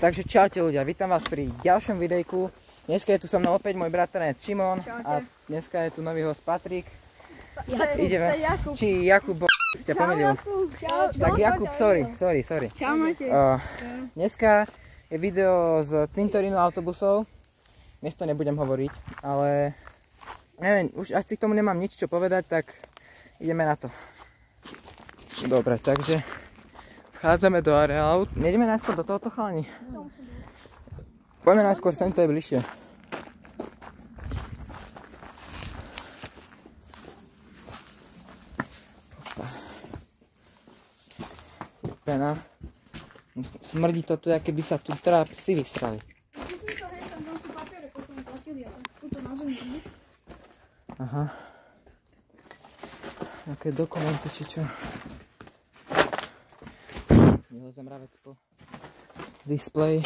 Takže čaute ľudia, vítam vás pri ďalšom videjku. Dneska je tu so mnou opäť môj bratranec Šimon. Čaute. A dneska je tu nový host Patrik. Ideme. Jakub. Či Jakub, ste pomýlil. Čau. Tak Jakub, sorry. Čau, Matej. Dneska je video z cintorínu autobusov. Miesto nebudem hovoriť, ale neviem, už ak si k tomu nemám nič čo povedať, tak ideme na to. Dobre, takže vchádzame do areálu. Nejdeme najskôr do tohoto chalani? Poďme najskôr sem, to je bližšie. Pena. Smrdí to tu, aké by sa tu teda psi vysrali. Aha. Aké dokumenty, či čo. Vylezem mravec po display.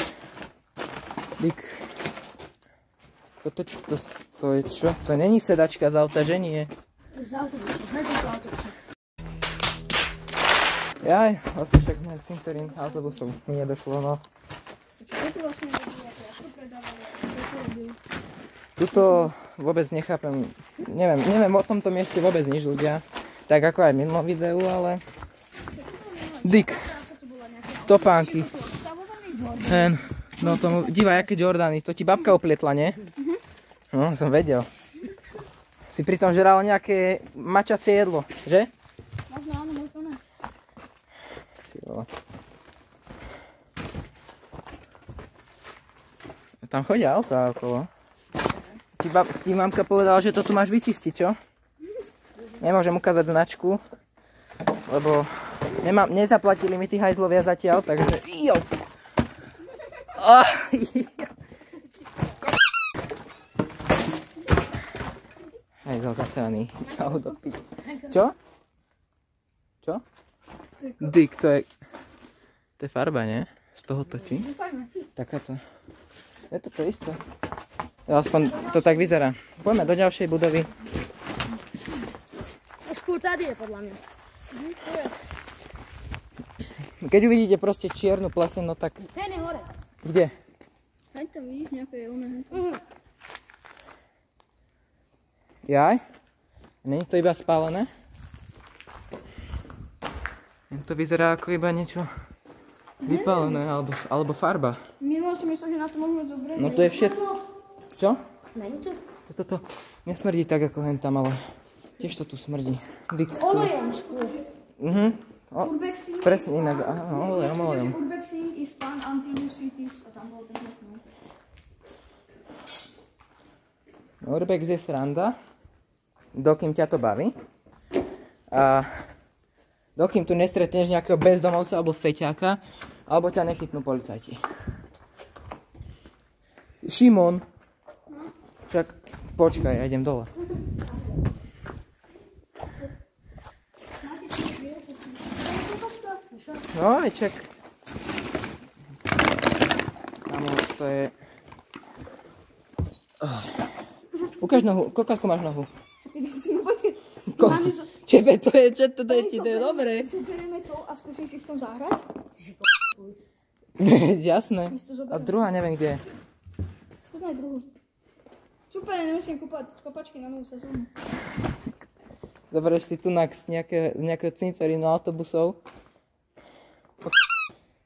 Dik. To je čo? To není sedačka z auta, že nie? Z autobusu, sme tu z autobusu. Jaj, vlastne však sme cintorín autobusov. Mi nedošlo, no. Čo tu vlastne robí? Ako predávali? Čo tu robil? Tuto vôbec nechápem. Neviem o tomto mieste vôbec nič, ľudia. Tak ako aj v minulom videu, ale... Dik. Topánky. Hen. No tomu, divaj, aké Jordany. To ti babka oplietla, nie? No, som vedel. Si pritom žeral nejaké mačacie jedlo, že? Možno áno, možno ne. Tam chodia auta okolo. Ti mamka povedala, že to tu máš vyčistiť, čo? Nemôžem ukázať značku, lebo nezaplatili mi tí hajzlovia zatiaľ, takže... Jo! Hajzl zasraný. Čo? Čo? Dik, to je farba, nie? Z toho točí. Takáto. Je to isté. Aspoň to tak vyzerá. Poďme do ďalšej budovy. Skôr tady je podľa mňa. Keď uvidíte proste čiernu plesen, no tak... Ten je hore. Kde? Hej, tam vidíš nejaké je oné. Jaj? Není to iba spálené? To vyzerá ako iba niečo vypálené, alebo farba. Minulo som myslel, že na to môžeme zobrať. No to je všetko. Čo? Není to? Toto nesmrdí tak ako hen tam, ale tiež to tu smrdí. Olejom skôr. Urbexin. Presne inak, áno, olejom. Urbexin is pan anti-UCTs a tam bol ten hotný. Urbex je sranda, dokým ťa to baví. A dokým tu nestretneš nejakého bezdomovca alebo feťáka, alebo ťa nechytnú policajti. Šimon. Však počkaj, ja idem dole. No, aj čak. Kámo, to je... Ukáž nohu, koľko máš nohu? Tebe to je, čo to je ti, to je dobré. Si uberieme to a skúsim si v tom zahrať? Ty si Jasné. A druhá neviem kde je. Skús nájsť druhú. Super, nemusím kúpať kopačky na novú sezónu. Zoberieš si tu z nejakého cintorínu autobusov.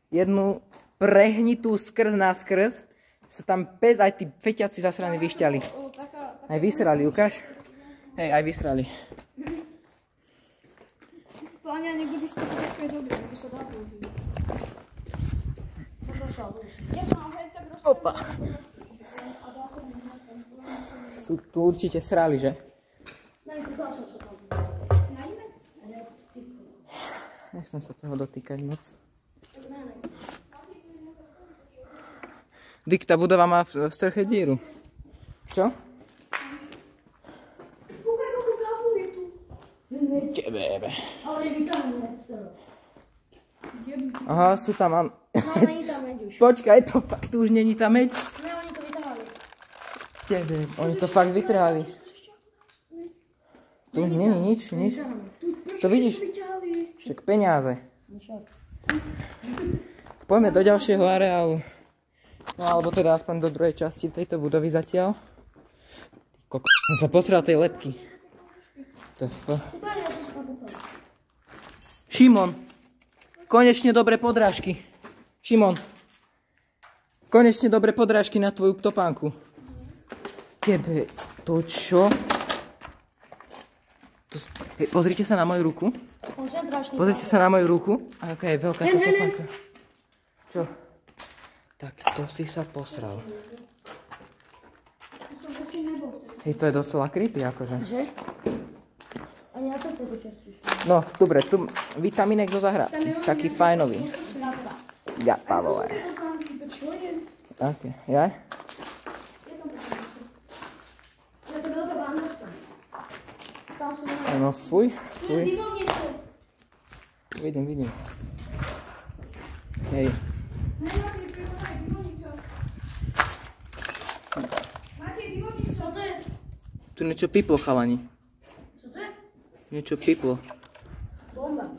Jednu prehnitú skrz na skrz sa tam pes aj tí feťaci zasraní vyšťali. Aj vysrali, ukáž? Hej, aj vysrali. Páňa, niekto by si to trošku aj zobril, lebo sa dá použiť. Ja som vám hej tak rozprávať. Opa. Tu určite srali, že? Nechcem sa toho dotýkať moc. Dik, tá budova má v streche díru. Čo? Kúkaj, koľko kávu je tu. Tebebe. Ale je vitamín. Aha, sú tam... No, není tam meď už. Počkaj, to fakt už není tá meď. Ne, oni to vytrhali. Tebe, oni to fakt vytrhali. Tu už není nič. To vidíš? Však peniaze. Poďme do ďalšieho areálu. No alebo teda aspoň do druhej časti tejto budovy zatiaľ. Som sa posral tej lepky. Šimon. Konečne dobré podrážky. Šimon. Konečne dobré podrážky na tvoju topánku. Tebe to čo? Hej, pozrite sa na moju ruku. Pozrite sa na moju ruku. Aká je veľká tá topánka. Čo? Tak to si sa posral. Hej, to je docela creepy, akože. Že? Ani ja som to počastíš. No, dobre, tu vitamínek zo zahrádky. Taký fajnový. Ďapavové. Ok, jaj? No, fuj, fuj. Vidím. Hej. Tu niečo piplo, chalani. Co to je? Niečo piplo. Bomba.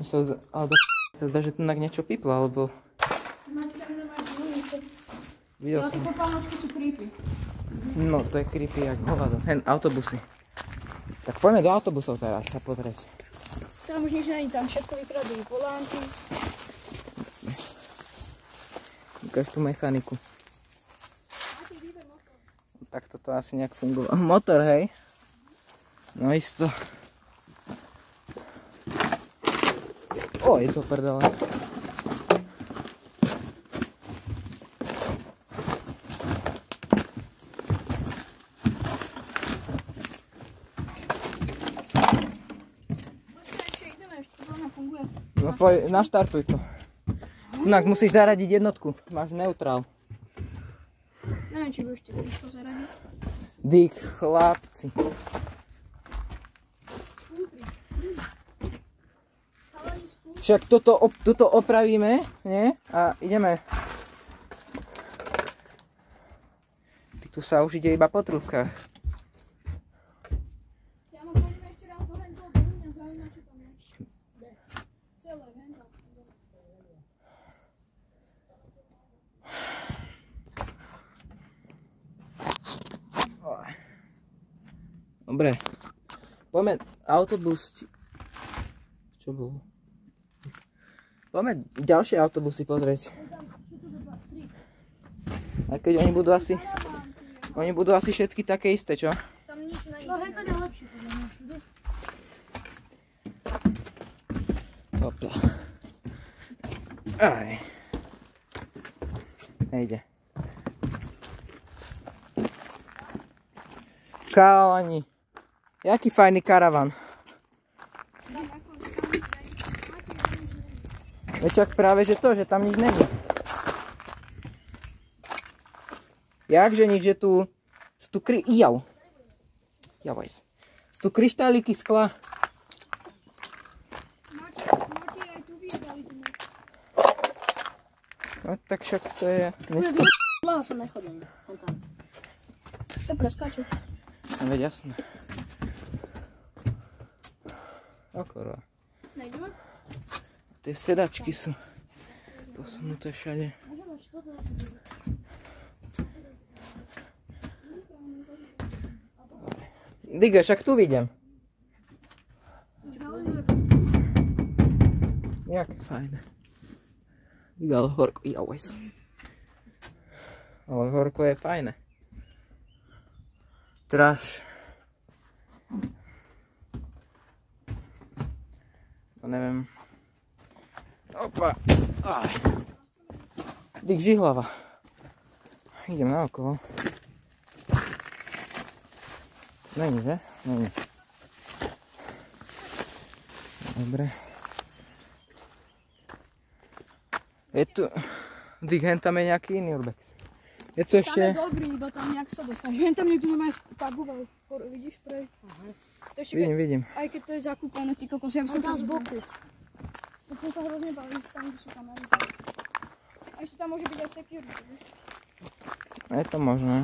Ale sa zdá, že tu niečo piplo, alebo... Máte tam normálne divonice. Videl som. Tieto pánočky sú creepy. No, to je creepy jak hovado. Hen, autobusy. Tak poďme do autobusov teraz sa pozrieť. Tam už nič není, tam všetko vykradujú. Volánky. Ukáž tú mechaniku. Tak toto asi nejak fungovalo. Motor, hej? No isto. O, je to prdele. No poď, naštartuj to. Inak musíš zaradiť jednotku. Máš neutrál. Neviem, či budeš to zaradiť. Dík, chlapci. Však toto opravíme, nie? A ideme. Tu sa už ide iba po trúbkach. Ja mám poďme ešte raz do hentov, to mňa zaujíma, čo tam je. Celé hentov. Dobre. Poďme autobus. Čo bolo? Poďme ďalšie autobusy pozrieť. Aj keď oni budú asi... Oni budú asi všetky také isté, čo? Tam nič není. No hento je lepšie, podľa mňa. Hopla. Aj. Nejde. Chalani. Jaký fajný karavan. Večak práve, že to, že tam nič není. Jakže nič, že tu... Sú tu Sú tu kryštáliky skla. No tak však to je... Dlho som nechodil. To preskáču. No veď jasné. Okoro. Nejdeme? Tie sedačky sú posunuté všade. Diga, však tu vidím. Jak fajné. Diga, ale horko. Ale horko je fajné. Tráš. No neviem. Opa. Aj. Dík, žihlava. Idem naokolo. Není, že? Není. Dobre. Je tu... Dík, hen tam je nejaký iný urbex. Je tu ešte... Tam je dobrý, iba tam nejak sa dostaneš. Hen tam niekto normálne stagoval. Vidíš prej? Vidím. Aj keď to je zakúpané, ty kokos, ja by som sa z boku. To som sa hrozne bavil, že tam sú kamery. A ešte tam môže byť aj security, vieš? Je to možné.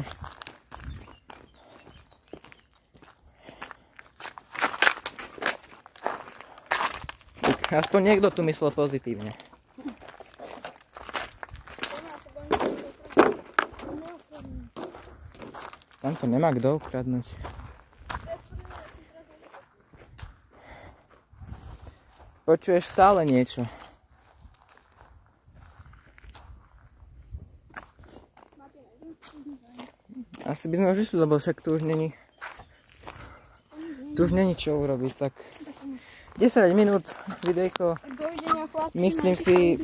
Aspoň niekto tu myslel pozitívne. Tam to nemá kto ukradnúť. Počuješ stále niečo. Asi by sme už išli, lebo však tu už není. Tu už není čo urobiť, tak 10 minút videjko. Myslím si,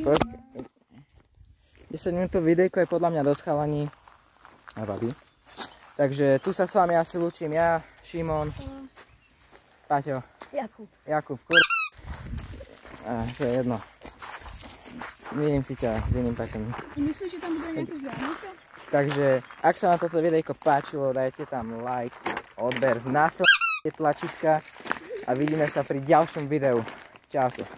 10 minút videjko je podľa mňa dosť chalaní a babi. Takže tu sa s vami asi lúčim ja, Šimon, Paťo, Jakub, to je jedno. Vidím si ťa s iným Paťom. Myslíš, že tam bude nejaké zľadnuté? Takže, ak sa vám toto videjko páčilo, dajte tam like, odber, znásobte tlačítka a vidíme sa pri ďalšom videu. Čaute.